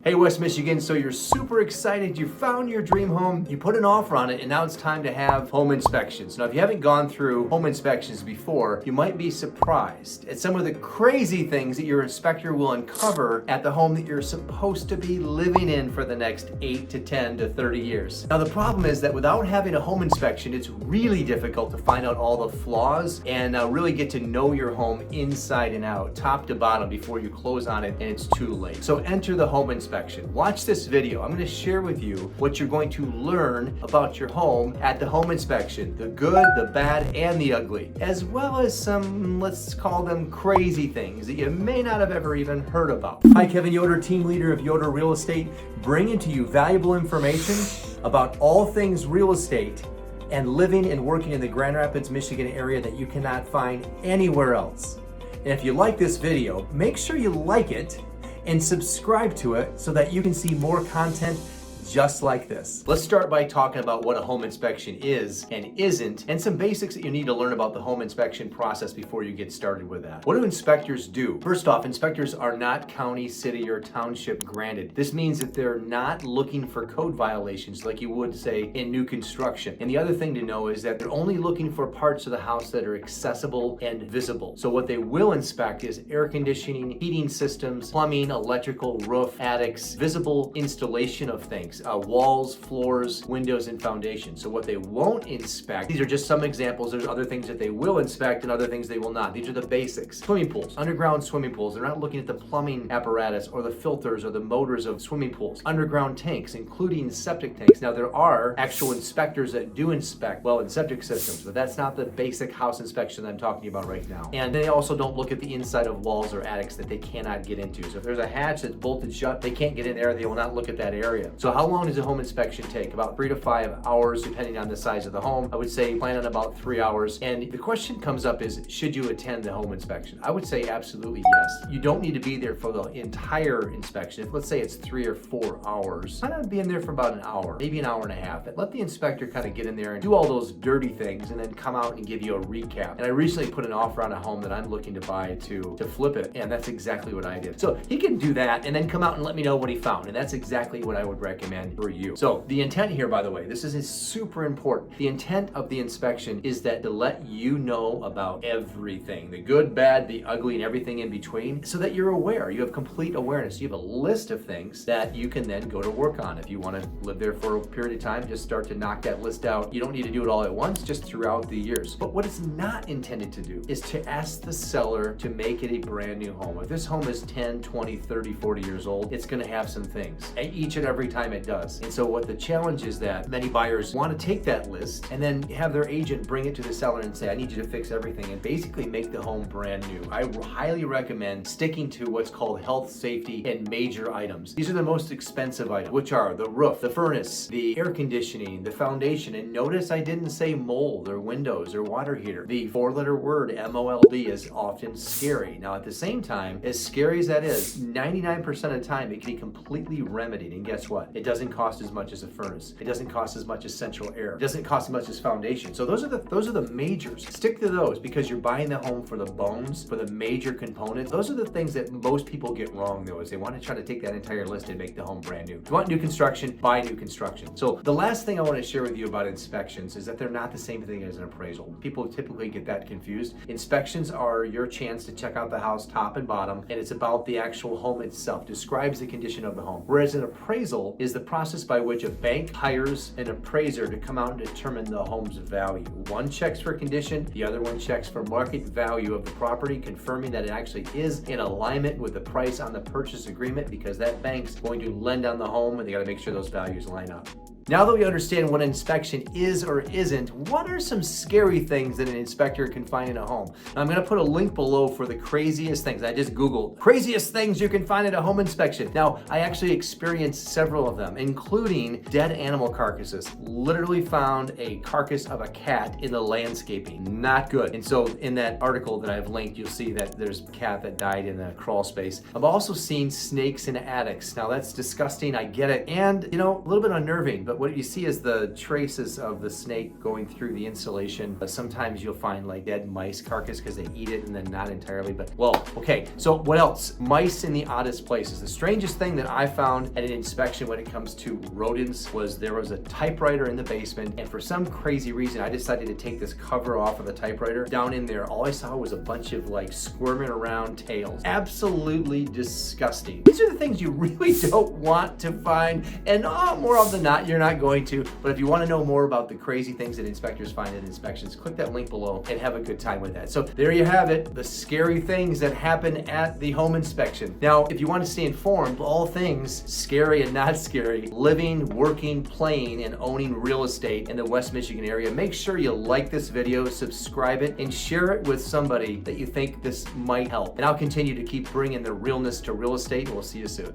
Hey West Michigan, so you're super excited, you found your dream home, you put an offer on it, and now it's time to have home inspections. Now if you haven't gone through home inspections before, you might be surprised at some of the crazy things that your inspector will uncover at the home that you're supposed to be living in for the next 8 to 10 to 30 years. Now the problem is that without having a home inspection, it's really difficult to find out all the flaws and really get to know your home inside and out, top to bottom, before you close on it and it's too late. So enter the home inspection. Watch this video. I'm going to share with you what you're going to learn about your home at the home inspection, the good, the bad, and the ugly, as well as some, let's call them crazy things that you may not have ever even heard about. Hi, Kevin Yoder, team leader of Yoder Real Estate, bringing to you valuable information about all things real estate and living and working in the Grand Rapids, Michigan area that you cannot find anywhere else. And if you like this video, make sure you like it and subscribe to it so that you can see more content just like this. Let's start by talking about what a home inspection is and isn't, and some basics that you need to learn about the home inspection process before you get started with that. What do inspectors do? First off, inspectors are not county, city, or township granted. This means that they're not looking for code violations like you would say in new construction. And the other thing to know is that they're only looking for parts of the house that are accessible and visible. So what they will inspect is air conditioning, heating systems, plumbing, electrical, roof, attics, visible installation of things. Walls, floors, windows, and foundations. So what they won't inspect, these are just some examples. There's other things that they will inspect and other things they will not. These are the basics. Swimming pools, underground swimming pools. They're not looking at the plumbing apparatus or the filters or the motors of swimming pools. Underground tanks, including septic tanks. Now there are actual inspectors that do inspect well in septic systems, but that's not the basic house inspection that I'm talking about right now. And they also don't look at the inside of walls or attics that they cannot get into. So if there's a hatch that's bolted shut, they can't get in there. They will not look at that area. So how long does a home inspection take? About 3 to 5 hours, depending on the size of the home. I would say plan on about 3 hours. And the question comes up is, should you attend the home inspection? I would say absolutely yes. You don't need to be there for the entire inspection. If let's say it's 3 or 4 hours, plan on being there for about an hour, maybe an hour and a half. And let the inspector kind of get in there and do all those dirty things and then come out and give you a recap. And I recently put an offer on a home that I'm looking to buy to flip it, and that's exactly what I did. So he can do that and then come out and let me know what he found. And that's exactly what I would recommend for you. So the intent here, by the way, this is super important. The intent of the inspection is that to let you know about everything, the good, bad, the ugly, and everything in between, so that you're aware. You have complete awareness. You have a list of things that you can then go to work on. If you want to live there for a period of time, just start to knock that list out. You don't need to do it all at once, just throughout the years. But what it's not intended to do is to ask the seller to make it a brand new home. If this home is 10, 20, 30, 40 years old, it's going to have some things each and every time it does. And so what the challenge is that many buyers want to take that list and then have their agent bring it to the seller and say, I need you to fix everything, and basically make the home brand new. I highly recommend sticking to what's called health, safety, and major items. These are the most expensive items, which are the roof, the furnace, the air conditioning, the foundation. And notice I didn't say mold or windows or water heater. The 4-letter word MOLD is often scary. Now at the same time, as scary as that is, 99% of the time it can be completely remedied. And guess what? It doesn't cost as much as a furnace. It doesn't cost as much as central air. It doesn't cost as much as foundation. So those are the majors. Stick to those because you're buying the home for the bones, for the major components. Those are the things that most people get wrong though, is they want to try to take that entire list and make the home brand new. If you want new construction, buy new construction. So the last thing I want to share with you about inspections is that they're not the same thing as an appraisal. People typically get that confused. Inspections are your chance to check out the house top and bottom, and it's about the actual home itself, describes the condition of the home. Whereas an appraisal is the process by which a bank hires an appraiser to come out and determine the home's value. One checks for condition, the other one checks for market value of the property, confirming that it actually is in alignment with the price on the purchase agreement, because that bank's going to lend on the home and they got to make sure those values line up. Now that we understand what an inspection is or isn't, what are some scary things that an inspector can find in a home? Now, I'm going to put a link below for the craziest things. I just Googled craziest things you can find at a home inspection. Now, I actually experienced several of them, including dead animal carcasses. Literally found a carcass of a cat in the landscaping. Not good. And so in that article that I've linked, you'll see that there's a cat that died in the crawl space. I've also seen snakes in attics. Now that's disgusting. I get it. And, a little bit unnerving, but but what you see is the traces of the snake going through the insulation. Sometimes you'll find like dead mice carcass because they eat it, and then not entirely, but well, okay. So what else? Mice in the oddest places. The strangest thing that I found at an inspection when it comes to rodents was there was a typewriter in the basement, and for some crazy reason, I decided to take this cover off of the typewriter. Down in there, all I saw was a bunch of like squirming around tails. Absolutely disgusting. These are the things you really don't want to find, and more often than not, you're not going to. But if you want to know more about the crazy things that inspectors find at inspections, click that link below and have a good time with that. So there you have it, the scary things that happen at the home inspection. Now, if you want to stay informed, all things scary and not scary, living, working, playing, and owning real estate in the West Michigan area, make sure you like this video, subscribe it, and share it with somebody that you think this might help. And I'll continue to keep bringing the realness to real estate, and we'll see you soon.